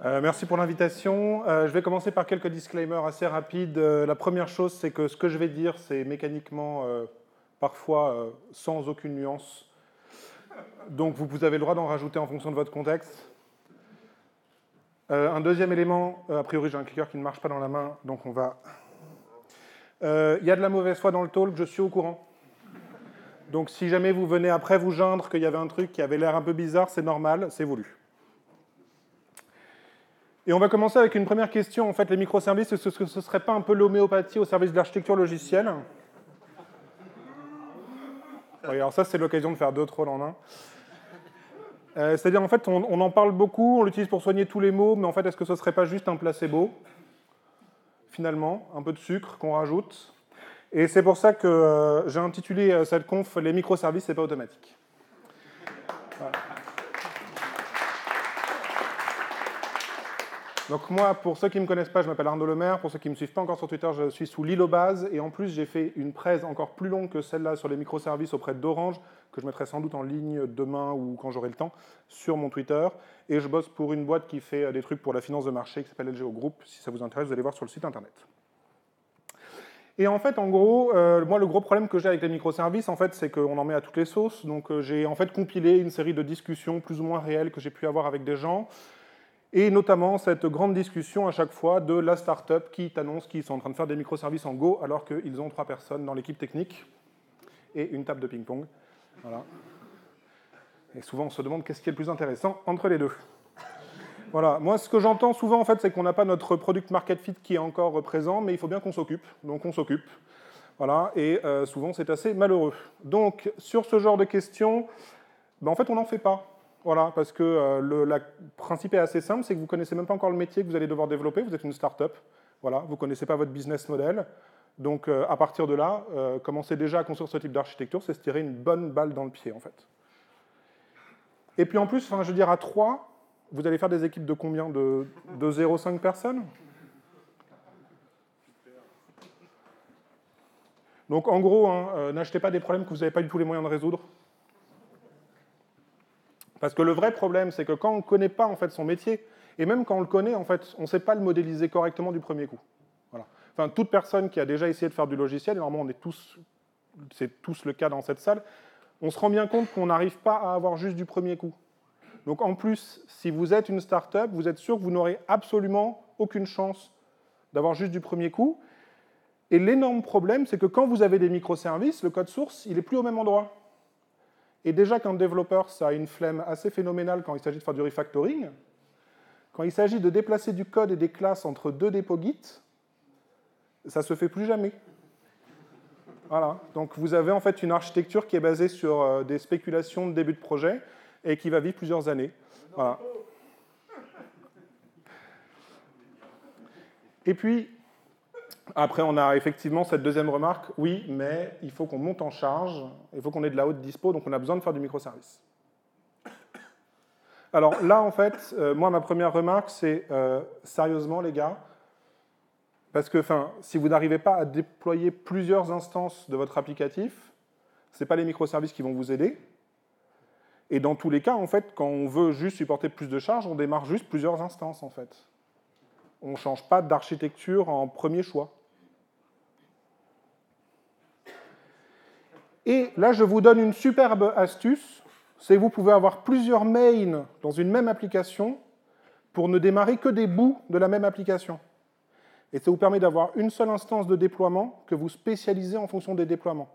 Merci pour l'invitation. Je vais commencer par quelques disclaimers assez rapides. La première chose, c'est que ce que je vais dire, c'est mécaniquement, parfois, sans aucune nuance. Donc vous avez le droit d'en rajouter en fonction de votre contexte. Un deuxième élément, a priori j'ai un clicker qui ne marche pas dans la main, donc on va... Il y a de la mauvaise foi dans le talk, je suis au courant. Donc si jamais vous venez après vous geindre qu'il y avait un truc qui avait l'air un peu bizarre, c'est normal, c'est voulu. Et on va commencer avec une première question. En fait, les microservices, est-ce que ce ne serait pas un peu l'homéopathie au service de l'architecture logicielle? Oui, alors ça, c'est l'occasion de faire deux trolls en un. C'est-à-dire, en fait, on en parle beaucoup, on l'utilise pour soigner tous les maux, mais en fait, est-ce que ce ne serait pas juste un placebo? Finalement, un peu de sucre qu'on rajoute. Et c'est pour ça que j'ai intitulé cette conf « Les microservices, c'est pas automatique ». Voilà. Donc moi, pour ceux qui ne me connaissent pas, je m'appelle Arnaud Lemaire. Pour ceux qui ne me suivent pas encore sur Twitter, je suis sous Lilobase. Et en plus, j'ai fait une presse encore plus longue que celle-là sur les microservices auprès d'Orange, que je mettrai sans doute en ligne demain ou quand j'aurai le temps, sur mon Twitter. Et je bosse pour une boîte qui fait des trucs pour la finance de marché, qui s'appelle LGO Group. Si ça vous intéresse, vous allez voir sur le site internet. Et en fait, en gros, moi, le gros problème que j'ai avec les microservices, en fait, c'est qu'on en met à toutes les sauces. Donc j'ai en fait compilé une série de discussions plus ou moins réelles que j'ai pu avoir avec des gens. Et notamment cette grande discussion à chaque fois de la start-up qui t'annonce qu'ils sont en train de faire des microservices en Go alors qu'ils ont 3 personnes dans l'équipe technique et une table de ping-pong. Voilà. Et souvent on se demande qu'est-ce qui est le plus intéressant entre les deux. Voilà. Moi, ce que j'entends souvent, en fait, c'est qu'on n'a pas notre product market fit qui est encore présent, mais il faut bien qu'on s'occupe. Donc on s'occupe. Voilà. Et souvent c'est assez malheureux. Donc sur ce genre de questions, en fait on n'en fait pas. Voilà, parce que le principe est assez simple, c'est que vous ne connaissez même pas encore le métier que vous allez devoir développer, vous êtes une start-up, voilà, vous ne connaissez pas votre business model. Donc à partir de là, commencer déjà à construire ce type d'architecture, c'est se tirer une bonne balle dans le pied, en fait. Et puis en plus, je veux dire, à 3, vous allez faire des équipes de combien? De 0,5 personnes? Donc en gros, n'achetez pas des problèmes que vous n'avez pas du tout les moyens de résoudre. Parce que le vrai problème, c'est que quand on ne connaît pas en fait, son métier, et même quand on le connaît, en fait, on ne sait pas le modéliser correctement du premier coup. Voilà. Enfin, toute personne qui a déjà essayé de faire du logiciel, et normalement c'est tous le cas dans cette salle, on se rend bien compte qu'on n'arrive pas à avoir juste du premier coup. Donc en plus, si vous êtes une start-up, vous êtes sûr que vous n'aurez absolument aucune chance d'avoir juste du premier coup. Et l'énorme problème, c'est que quand vous avez des microservices, le code source, il n'est plus au même endroit. Et déjà qu'un développeur, ça a une flemme assez phénoménale quand il s'agit de faire du refactoring. Quand il s'agit de déplacer du code et des classes entre 2 dépôts Git, ça ne se fait plus jamais. Voilà. Donc vous avez en fait une architecture qui est basée sur des spéculations de début de projet et qui va vivre plusieurs années. Voilà. Et puis, après, on a effectivement cette deuxième remarque, oui, mais il faut qu'on monte en charge, il faut qu'on ait de la haute dispo, donc on a besoin de faire du microservice. Alors là, en fait, moi, ma première remarque, c'est sérieusement, les gars, parce que si vous n'arrivez pas à déployer plusieurs instances de votre applicatif, ce n'est pas les microservices qui vont vous aider. Et dans tous les cas, en fait, quand on veut juste supporter plus de charges, on démarre juste plusieurs instances, en fait. On ne change pas d'architecture en premier choix. Et là, je vous donne une superbe astuce, c'est que vous pouvez avoir plusieurs mains dans une même application pour ne démarrer que des bouts de la même application. Et ça vous permet d'avoir une seule instance de déploiement que vous spécialisez en fonction des déploiements.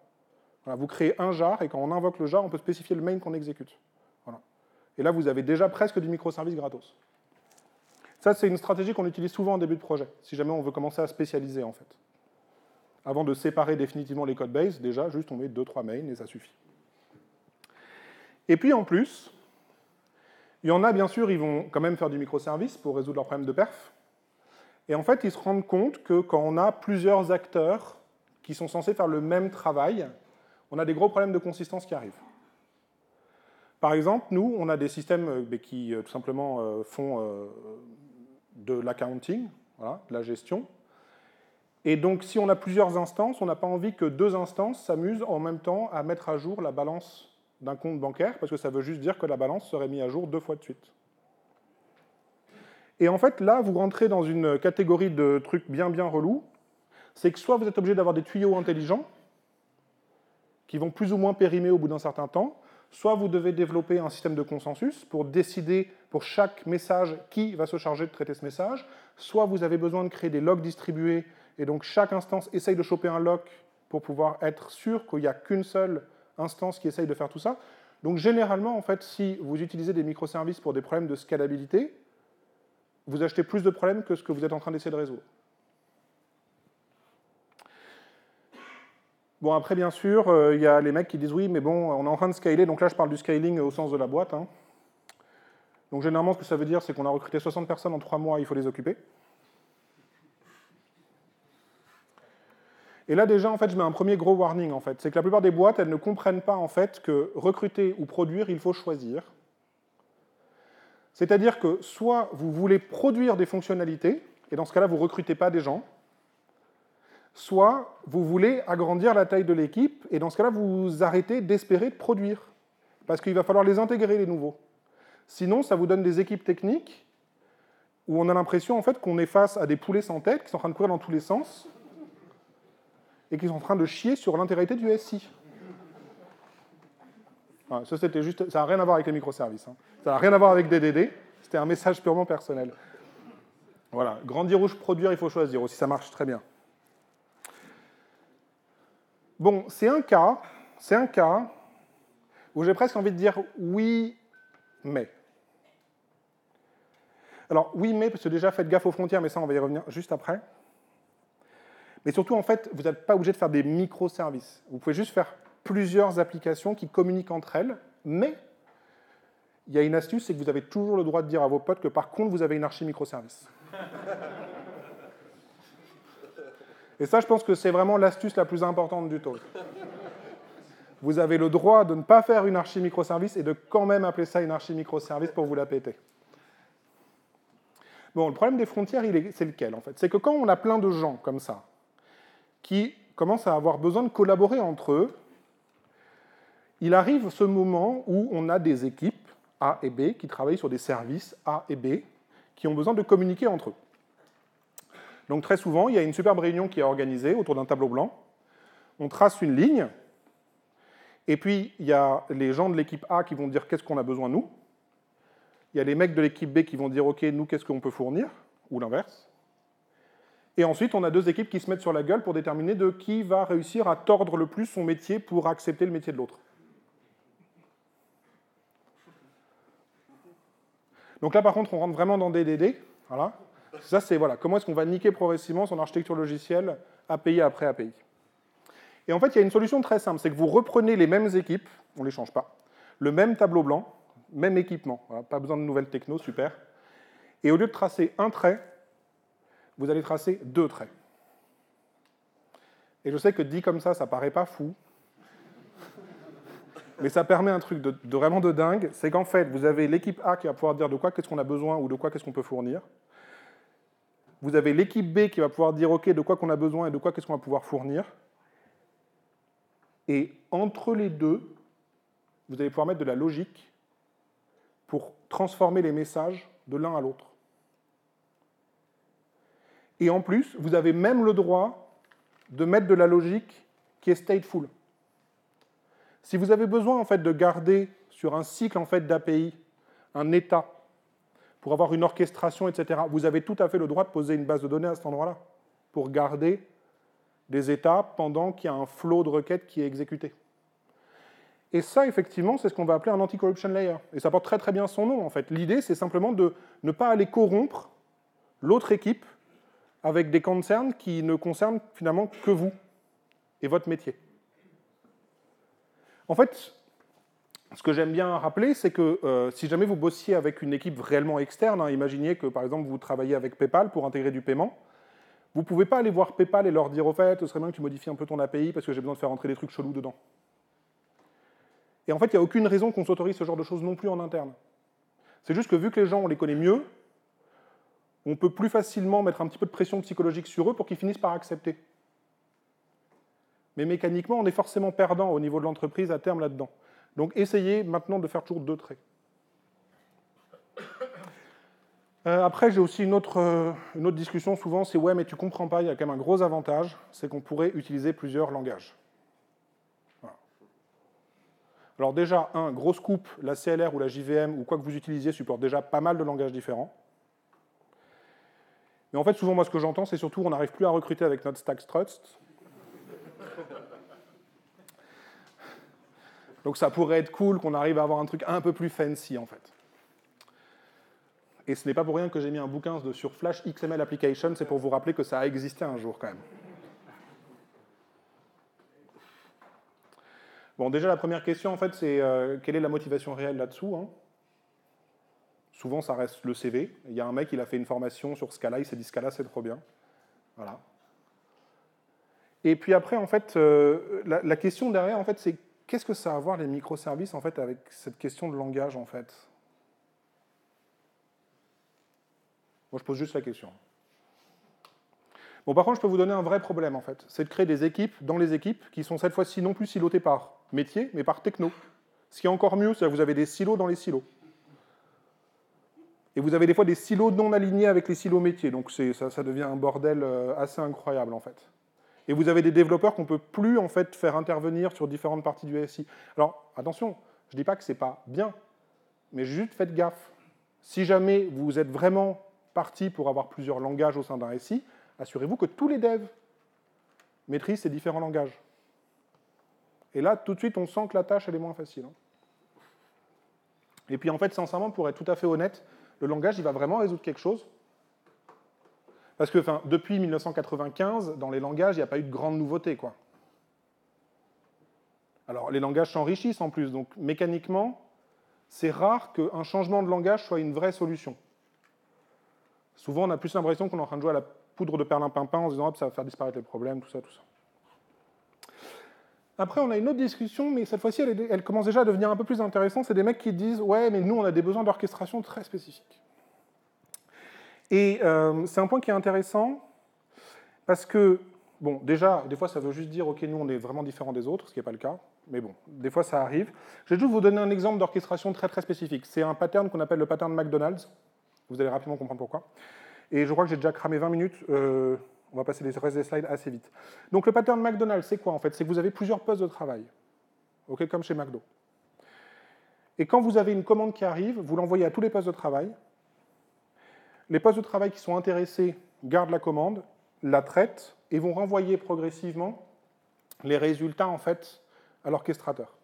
Voilà, vous créez un jar, et quand on invoque le jar, on peut spécifier le main qu'on exécute. Voilà. Et là, vous avez déjà presque du microservice gratos. Ça, c'est une stratégie qu'on utilise souvent en début de projet, si jamais on veut commencer à spécialiser, en fait. Avant de séparer définitivement les codebases, déjà, juste on met 2-3 mains et ça suffit. Et puis en plus, il y en a, bien sûr, ils vont quand même faire du microservice pour résoudre leurs problèmes de perf. Et en fait, ils se rendent compte que quand on a plusieurs acteurs qui sont censés faire le même travail, on a des gros problèmes de consistance qui arrivent. Par exemple, nous, on a des systèmes qui tout simplement font de l'accounting, voilà, de la gestion. Et donc, si on a plusieurs instances, on n'a pas envie que 2 instances s'amusent en même temps à mettre à jour la balance d'un compte bancaire, parce que ça veut juste dire que la balance serait mise à jour 2 fois de suite. Et en fait, là, vous rentrez dans une catégorie de trucs bien relous. C'est que soit vous êtes obligé d'avoir des tuyaux intelligents, qui vont plus ou moins périmer au bout d'un certain temps, soit vous devez développer un système de consensus pour décider pour chaque message qui va se charger de traiter ce message, soit vous avez besoin de créer des locks distribués, et donc chaque instance essaye de choper un lock pour pouvoir être sûr qu'il n'y a qu'une seule instance qui essaye de faire tout ça. Donc généralement, en fait, si vous utilisez des microservices pour des problèmes de scalabilité, vous achetez plus de problèmes que ce que vous êtes en train d'essayer de résoudre. Bon, après, bien sûr, il y a les mecs qui disent oui, mais bon, on est en train de scaler, donc là, je parle du scaling au sens de la boîte. Hein. Donc généralement, ce que ça veut dire, c'est qu'on a recruté 60 personnes en 3 mois, il faut les occuper. Et là, déjà, en fait, je mets un premier gros warning, en fait. C'est que la plupart des boîtes, elles ne comprennent pas, en fait, que recruter ou produire, il faut choisir. C'est-à-dire que soit vous voulez produire des fonctionnalités, et dans ce cas-là, vous ne recrutez pas des gens, soit vous voulez agrandir la taille de l'équipe, et dans ce cas-là, vous arrêtez d'espérer de produire. Parce qu'il va falloir les intégrer, les nouveaux. Sinon, ça vous donne des équipes techniques où on a l'impression en fait, qu'on est face à des poulets sans tête qui sont en train de courir dans tous les sens et qui sont en train de chier sur l'intégralité du SI. Enfin, ça, c'était juste, ça n'a rien à voir avec les microservices. Hein. Ça n'a rien à voir avec DDD. C'était un message purement personnel. Voilà. Grandir ou produire, il faut choisir. Aussi, ça marche très bien. Bon, c'est un cas où j'ai presque envie de dire oui, mais. Alors, oui, mais, parce que déjà, faites gaffe aux frontières, mais ça, on va y revenir juste après. Mais surtout, en fait, vous n'êtes pas obligé de faire des microservices. Vous pouvez juste faire plusieurs applications qui communiquent entre elles, mais il y a une astuce, c'est que vous avez toujours le droit de dire à vos potes que par contre, vous avez une archi microservice. Et ça, je pense que c'est vraiment l'astuce la plus importante du talk. Vous avez le droit de ne pas faire une archi microservice et de quand même appeler ça une archi microservice pour vous la péter. Bon, le problème des frontières, c'est lequel, en fait? C'est que quand on a plein de gens comme ça, qui commencent à avoir besoin de collaborer entre eux, il arrive ce moment où on a des équipes A et B qui travaillent sur des services A et B qui ont besoin de communiquer entre eux. Donc très souvent, il y a une superbe réunion qui est organisée autour d'un tableau blanc. On trace une ligne, et puis il y a les gens de l'équipe A qui vont dire qu'est-ce qu'on a besoin nous. Il y a les mecs de l'équipe B qui vont dire ok, nous qu'est-ce qu'on peut fournir, ou l'inverse. Et ensuite, on a deux équipes qui se mettent sur la gueule pour déterminer de qui va réussir à tordre le plus son métier pour accepter le métier de l'autre. Donc là, par contre, on rentre vraiment dans DDD. Voilà. Ça, c'est voilà, comment est-ce qu'on va niquer progressivement son architecture logicielle API après API. Et en fait, il y a une solution très simple, c'est que vous reprenez les mêmes équipes, on ne les change pas, le même tableau blanc, même équipement, voilà, pas besoin de nouvelles techno, super. Et au lieu de tracer un trait, vous allez tracer deux traits. Et je sais que dit comme ça paraît pas fou, mais ça permet un truc de vraiment de dingue, c'est qu'en fait, vous avez l'équipe A qui va pouvoir dire de quoi qu'est-ce qu'on a besoin ou de quoi qu'est-ce qu'on peut fournir. Vous avez l'équipe B qui va pouvoir dire ok, de quoi qu'on a besoin et de quoi qu'est-ce qu'on va pouvoir fournir. Et entre les deux, vous allez pouvoir mettre de la logique pour transformer les messages de l'un à l'autre. Et en plus, vous avez même le droit de mettre de la logique qui est stateful. Si vous avez besoin en fait, de garder sur un cycle en fait, d'API un état pour avoir une orchestration, etc., vous avez tout à fait le droit de poser une base de données à cet endroit-là pour garder des états pendant qu'il y a un flow de requêtes qui est exécuté. Et ça, effectivement, c'est ce qu'on va appeler un anti-corruption layer. Et ça porte très très bien son nom, en fait. L'idée, c'est simplement de ne pas aller corrompre l'autre équipe avec des concerns qui ne concernent finalement que vous et votre métier. En fait, ce que j'aime bien rappeler, c'est que si jamais vous bossiez avec une équipe réellement externe, hein, imaginez que, par exemple, vous travaillez avec PayPal pour intégrer du paiement, vous ne pouvez pas aller voir PayPal et leur dire « Au fait, ce serait bien que tu modifies un peu ton API parce que j'ai besoin de faire entrer des trucs chelous dedans. » Et en fait, il n'y a aucune raison qu'on s'autorise ce genre de choses non plus en interne. C'est juste que vu que les gens, on les connaît mieux, on peut plus facilement mettre un petit peu de pression psychologique sur eux pour qu'ils finissent par accepter. Mais mécaniquement, on est forcément perdant au niveau de l'entreprise à terme là-dedans. Donc essayez maintenant de faire toujours deux traits. Après, j'ai aussi une autre discussion souvent, c'est ouais, mais tu comprends pas, il y a quand même un gros avantage, c'est qu'on pourrait utiliser plusieurs langages. Voilà. Alors déjà, grosse coupe, la CLR ou la JVM ou quoi que vous utilisiez supporte déjà pas mal de langages différents. Mais en fait, souvent, moi, ce que j'entends, c'est surtout on n'arrive plus à recruter avec notre stack Struts. Donc ça pourrait être cool qu'on arrive à avoir un truc un peu plus fancy, en fait. Et ce n'est pas pour rien que j'ai mis un bouquin sur Flash XML Application, c'est pour vous rappeler que ça a existé un jour, quand même. Bon, déjà, la première question, en fait, c'est quelle est la motivation réelle là-dessous, hein? Souvent, ça reste le CV. Il y a un mec, il a fait une formation sur Scala, il s'est dit Scala, c'est trop bien. Voilà. Et puis après, en fait, la question derrière, en fait, c'est qu'est-ce que ça a à voir les microservices, en fait, avec cette question de langage, en fait? Moi, je pose juste la question. Bon, par contre, je peux vous donner un vrai problème, en fait. C'est de créer des équipes dans les équipes qui sont cette fois-ci non plus silotées par métier, mais par techno. Ce qui est encore mieux, c'est que vous avez des silos dans les silos. Et vous avez des fois des silos non alignés avec les silos métiers. Donc ça devient un bordel assez incroyable, en fait. Et vous avez des développeurs qu'on ne peut plus, en fait, faire intervenir sur différentes parties du SI. Alors, attention, je ne dis pas que ce n'est pas bien, mais juste faites gaffe. Si jamais vous êtes vraiment parti pour avoir plusieurs langages au sein d'un SI, assurez-vous que tous les devs maîtrisent ces différents langages. Et là, tout de suite, on sent que la tâche, elle est moins facile. Et puis, en fait, sincèrement, pour être tout à fait honnête, le langage, il va vraiment résoudre quelque chose. Parce que, depuis 1995, dans les langages, il n'y a pas eu de grande nouveauté, quoi. Alors, les langages s'enrichissent en plus, donc mécaniquement, c'est rare qu'un changement de langage soit une vraie solution. Souvent, on a plus l'impression qu'on est en train de jouer à la poudre de perlimpinpin en se disant, hop, ça va faire disparaître les problèmes, tout ça, tout ça. Après, on a une autre discussion, mais cette fois-ci, elle commence déjà à devenir un peu plus intéressante. C'est des mecs qui disent, ouais, mais nous, on a des besoins d'orchestration très spécifiques. Et c'est un point qui est intéressant, parce que, bon, déjà, des fois, ça veut juste dire, OK, nous, on est vraiment différents des autres, ce qui n'est pas le cas, mais bon, des fois, ça arrive. Je vais juste vous donner un exemple d'orchestration très, très spécifique. C'est un pattern qu'on appelle le pattern McDonald's. Vous allez rapidement comprendre pourquoi. Et je crois que j'ai déjà cramé 20 minutes. On va passer les restes des slides assez vite. Donc, le pattern McDonald's, c'est quoi, en fait? C'est que vous avez plusieurs postes de travail, OK, comme chez McDo. Et quand vous avez une commande qui arrive, vous l'envoyez à tous les postes de travail. Les postes de travail qui sont intéressés gardent la commande, la traitent et vont renvoyer progressivement les résultats, en fait, à l'orchestrateur.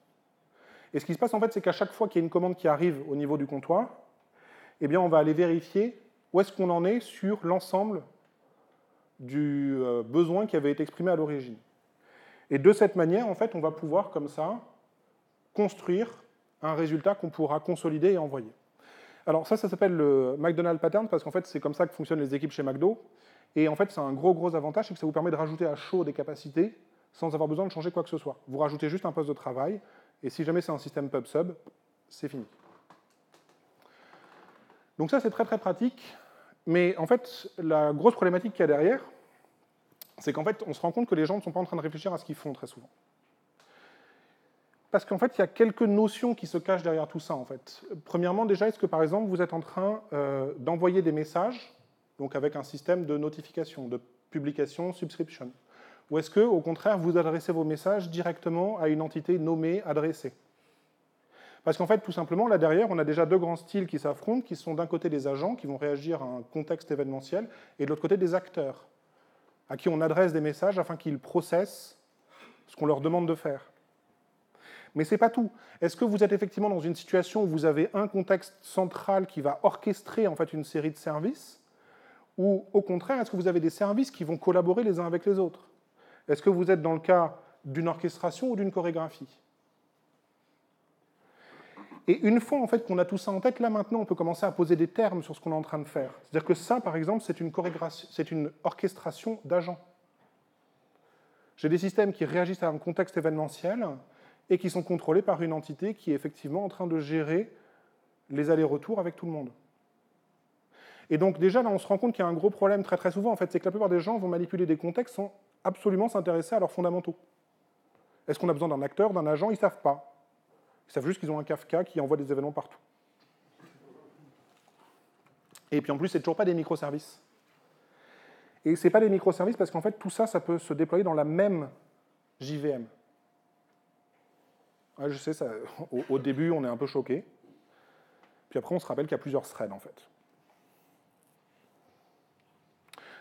Et ce qui se passe, en fait, c'est qu'à chaque fois qu'il y a une commande qui arrive au niveau du comptoir, eh bien, on va aller vérifier où est-ce qu'on en est sur l'ensemble du besoin qui avait été exprimé à l'origine. Et de cette manière, en fait, on va pouvoir, comme ça, construire un résultat qu'on pourra consolider et envoyer. Alors ça s'appelle le McDonald's Pattern, parce qu'en fait, c'est comme ça que fonctionnent les équipes chez McDo. Et en fait, c'est un gros avantage, c'est que ça vous permet de rajouter à chaud des capacités sans avoir besoin de changer quoi que ce soit. Vous rajoutez juste un poste de travail, et si jamais c'est un système pub-sub, c'est fini. Donc ça, c'est très pratique, mais en fait, la grosse problématique qu'il y a derrière, c'est qu'en fait, on se rend compte que les gens ne sont pas en train de réfléchir à ce qu'ils font très souvent. Parce qu'en fait, il y a quelques notions qui se cachent derrière tout ça, en fait. Premièrement, déjà, est-ce que, par exemple, vous êtes en train d'envoyer des messages, donc avec un système de notification, de publication, subscription? Ou est-ce que, au contraire, vous adressez vos messages directement à une entité nommée, adressée? Parce qu'en fait, tout simplement, là derrière, on a déjà deux grands styles qui s'affrontent, qui sont d'un côté des agents qui vont réagir à un contexte événementiel, et de l'autre côté des acteurs, à qui on adresse des messages afin qu'ils processent ce qu'on leur demande de faire. Mais ce n'est pas tout. Est-ce que vous êtes effectivement dans une situation où vous avez un contexte central qui va orchestrer en fait une série de services, ou au contraire, est-ce que vous avez des services qui vont collaborer les uns avec les autres? Est-ce que vous êtes dans le cas d'une orchestration ou d'une chorégraphie? Et une fois en fait, qu'on a tout ça en tête, là maintenant, on peut commencer à poser des termes sur ce qu'on est en train de faire. C'est-à-dire que ça, par exemple, c'est une orchestration d'agents. J'ai des systèmes qui réagissent à un contexte événementiel et qui sont contrôlés par une entité qui est effectivement en train de gérer les allers-retours avec tout le monde. Et donc déjà, là, on se rend compte qu'il y a un gros problème très souvent, en fait, c'est que la plupart des gens vont manipuler des contextes sans absolument s'intéresser à leurs fondamentaux. Est-ce qu'on a besoin d'un acteur, d'un agent? Ils ne savent pas. Ils savent juste qu'ils ont un Kafka qui envoie des événements partout. Et puis en plus, c'est toujours pas des microservices. Et c'est pas des microservices parce qu'en fait, tout ça, ça peut se déployer dans la même JVM. Ouais, je sais, ça, au début, on est un peu choqué. Puis après, on se rappelle qu'il y a plusieurs threads, en fait.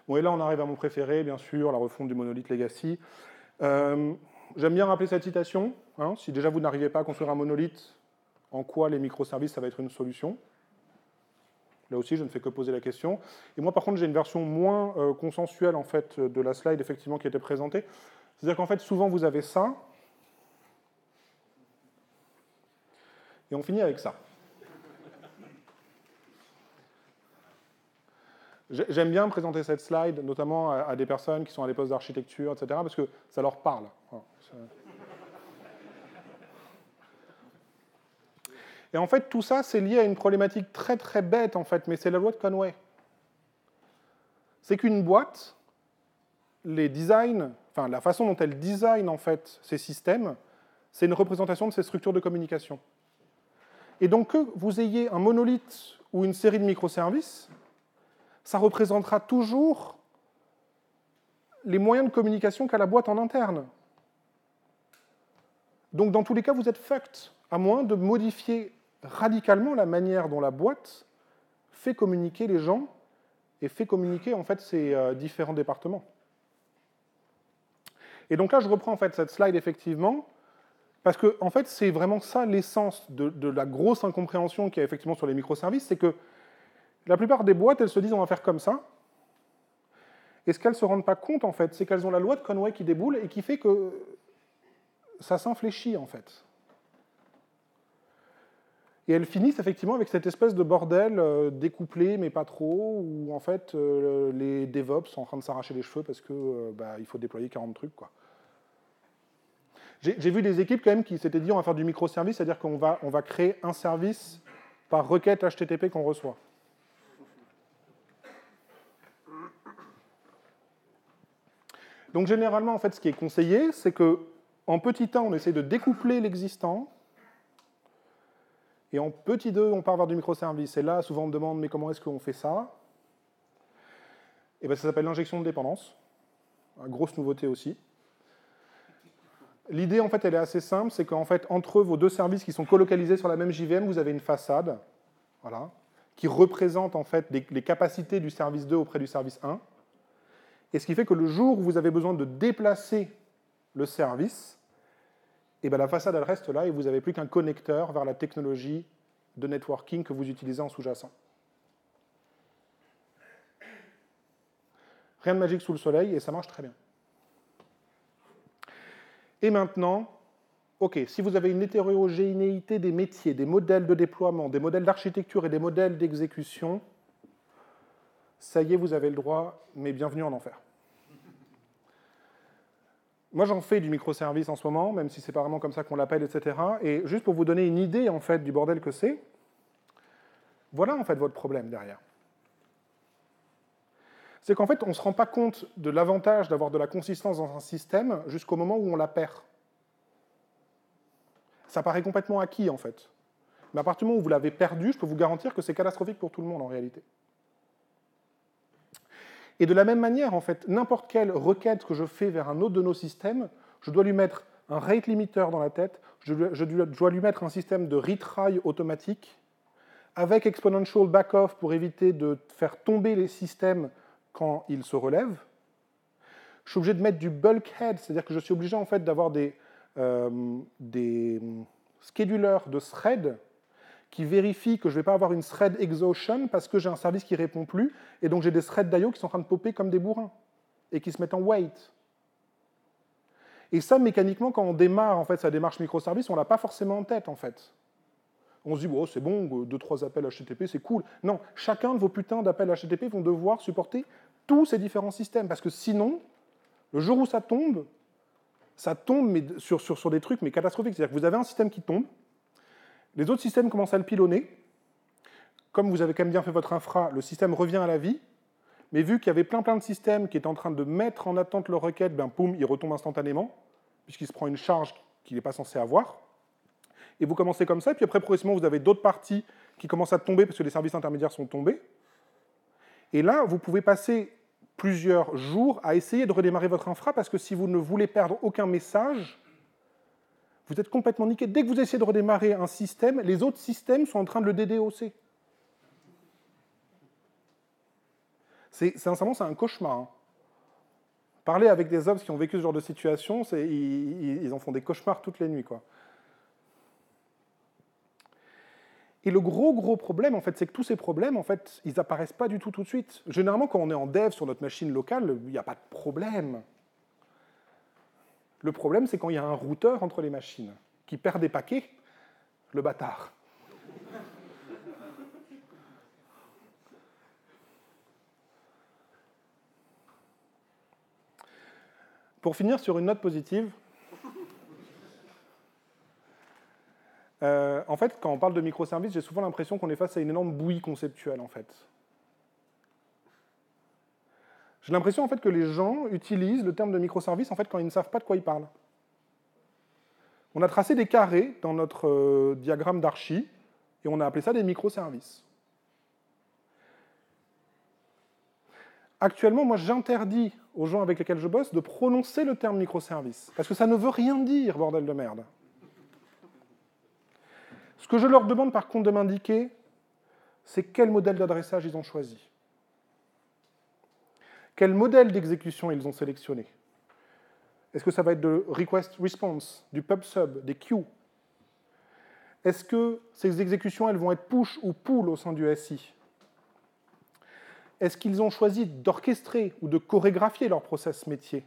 Bon, et là, on arrive à mon préféré, bien sûr, la refonte du monolithe legacy. J'aime bien rappeler cette citation. Hein, si déjà vous n'arrivez pas à construire un monolithe, en quoi les microservices, ça va être une solution? Là aussi, je ne fais que poser la question. Et moi, par contre, j'ai une version moins consensuelle, en fait, de la slide, effectivement, qui était présentée. C'est-à-dire qu'en fait, souvent, vous avez ça, et on finit avec ça. J'aime bien présenter cette slide, notamment à des personnes qui sont à des postes d'architecture, etc., parce que ça leur parle. Et en fait, tout ça, c'est lié à une problématique très très bête, en fait, mais c'est la loi de Conway. C'est qu'une boîte, les designs, enfin la façon dont elle design en fait ces systèmes, c'est une représentation de ces structures de communication. Et donc que vous ayez un monolithe ou une série de microservices, ça représentera toujours les moyens de communication qu'a la boîte en interne. Donc dans tous les cas, vous êtes fucked, à moins de modifier radicalement la manière dont la boîte fait communiquer les gens et fait communiquer en fait ces différents départements. Et donc là, je reprends en fait cette slide effectivement, parce que en fait, c'est vraiment ça l'essence de la grosse incompréhension qu'il y a effectivement sur les microservices, c'est que la plupart des boîtes, elles se disent on va faire comme ça, et ce qu'elles ne se rendent pas compte en fait, c'est qu'elles ont la loi de Conway qui déboule et qui fait que ça s'infléchit en fait. Et elles finissent effectivement avec cette espèce de bordel découplé, mais pas trop, où en fait les DevOps sont en train de s'arracher les cheveux parce que il faut déployer 40 trucs, quoi. J'ai vu des équipes quand même qui s'étaient dit on va faire du microservice, c'est-à-dire qu'on va créer un service par requête HTTP qu'on reçoit. Donc généralement, en fait, ce qui est conseillé, c'est que en petit 1, on essaie de découpler l'existant, et en petit 2, on part vers du microservice. Et là, souvent, on me demande, mais comment est-ce qu'on fait ça? Et bien, ça s'appelle l'injection de dépendance. Une grosse nouveauté aussi. L'idée, en fait, elle est assez simple, c'est qu'en fait, entre vos deux services qui sont colocalisés sur la même JVM, vous avez une façade, voilà, qui représente en fait les capacités du service 2 auprès du service 1. Et ce qui fait que le jour où vous avez besoin de déplacer le service, et bien la façade, elle reste là, et vous n'avez plus qu'un connecteur vers la technologie de networking que vous utilisez en sous-jacent. Rien de magique sous le soleil, et ça marche très bien. Et maintenant, ok, si vous avez une hétérogénéité des métiers, des modèles de déploiement, des modèles d'architecture et des modèles d'exécution, ça y est, vous avez le droit, mais bienvenue en enfer. Moi, j'en fais du microservice en ce moment, même si c'est pas vraiment comme ça qu'on l'appelle, etc. Et juste pour vous donner une idée, en fait, du bordel que c'est, voilà, en fait, votre problème derrière. C'est qu'en fait, on ne se rend pas compte de l'avantage d'avoir de la consistance dans un système jusqu'au moment où on la perd. Ça paraît complètement acquis, en fait. Mais à partir du moment où vous l'avez perdu, je peux vous garantir que c'est catastrophique pour tout le monde, en réalité. Et de la même manière, en fait, n'importe quelle requête que je fais vers un autre de nos systèmes, je dois lui mettre un rate limiter dans la tête, je dois lui mettre un système de retry automatique, avec exponential back-off pour éviter de faire tomber les systèmes quand ils se relèvent. Je suis obligé de mettre du bulkhead, c'est-à-dire que je suis obligé en fait d'avoir des schedulers de thread qui vérifient que je ne vais pas avoir une thread exhaustion parce que j'ai un service qui ne répond plus, et donc j'ai des threads d'IO qui sont en train de popper comme des bourrins, et qui se mettent en wait. Et ça, mécaniquement, quand on démarre en fait, sa démarche microservice, on ne l'a pas forcément en tête, en fait. On se dit, oh, c'est bon, 2-3 appels HTTP, c'est cool. Non, chacun de vos putains d'appels HTTP vont devoir supporter tous ces différents systèmes, parce que sinon, le jour où ça tombe mais sur des trucs mais catastrophiques. C'est-à-dire que vous avez un système qui tombe, les autres systèmes commencent à le pilonner, comme vous avez quand même bien fait votre infra, le système revient à la vie, mais vu qu'il y avait plein de systèmes qui étaient en train de mettre en attente leur requête, ben poum, il retombe instantanément, puisqu'il se prend une charge qu'il n'est pas censé avoir. Et vous commencez comme ça, et puis après, progressivement, vous avez d'autres parties qui commencent à tomber parce que les services intermédiaires sont tombés. Et là, vous pouvez passer plusieurs jours à essayer de redémarrer votre infra, parce que si vous ne voulez perdre aucun message, vous êtes complètement niqué. Dès que vous essayez de redémarrer un système, les autres systèmes sont en train de le DDoSer. Sincèrement, c'est un cauchemar. Hein. Parler avec des hommes qui ont vécu ce genre de situation, ils en font des cauchemars toutes les nuits, quoi. Et le gros problème, en fait, c'est que tous ces problèmes, en fait, ils apparaissent pas du tout de suite. Généralement, quand on est en dev sur notre machine locale, il n'y a pas de problème. Le problème, c'est quand il y a un routeur entre les machines, qui perd des paquets, le bâtard. Pour finir sur une note positive, en fait, quand on parle de microservices, j'ai souvent l'impression qu'on est face à une énorme bouillie conceptuelle, en fait. J'ai l'impression, en fait, que les gens utilisent le terme de microservice, en fait, quand ils ne savent pas de quoi ils parlent. On a tracé des carrés dans notre diagramme d'archi, et on a appelé ça des microservices. Actuellement, moi, j'interdis aux gens avec lesquels je bosse de prononcer le terme microservice, parce que ça ne veut rien dire, bordel de merde. Ce que je leur demande, par contre, de m'indiquer, c'est quel modèle d'adressage ils ont choisi. Quel modèle d'exécution ils ont sélectionné. Est-ce que ça va être de request-response, du pub-sub, des queues? Est-ce que ces exécutions, elles vont être push ou pull au sein du SI? Est-ce qu'ils ont choisi d'orchestrer ou de chorégraphier leur process métier?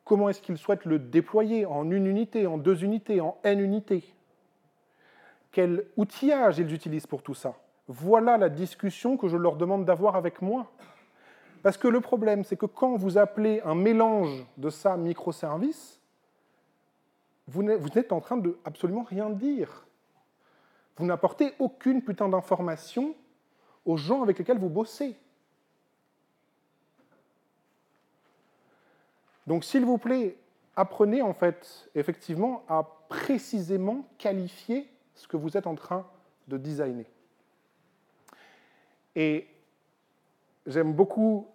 Comment est-ce qu'ils souhaitent le déployer en une unité, en 2 unités, en N unités? Quel outillage ils utilisent pour tout ça? Voilà la discussion que je leur demande d'avoir avec moi. Parce que le problème, c'est que quand vous appelez un mélange de ça microservice, vous êtes en train de absolument rien dire. Vous n'apportez aucune putain d'information aux gens avec lesquels vous bossez. Donc, s'il vous plaît, apprenez en fait, effectivement, à précisément qualifier ce que vous êtes en train de designer. Et j'aime beaucoup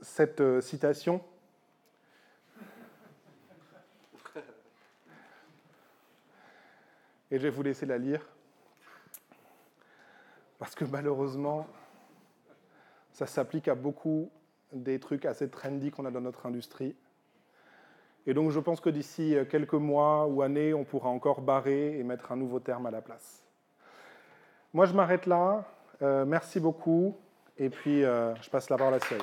cette citation. Et je vais vous laisser la lire. Parce que malheureusement, ça s'applique à beaucoup des trucs assez trendy qu'on a dans notre industrie. Et donc je pense que d'ici quelques mois ou années, on pourra encore barrer et mettre un nouveau terme à la place. Moi, je m'arrête là. Merci beaucoup. Et puis, je passe la parole à Cyril.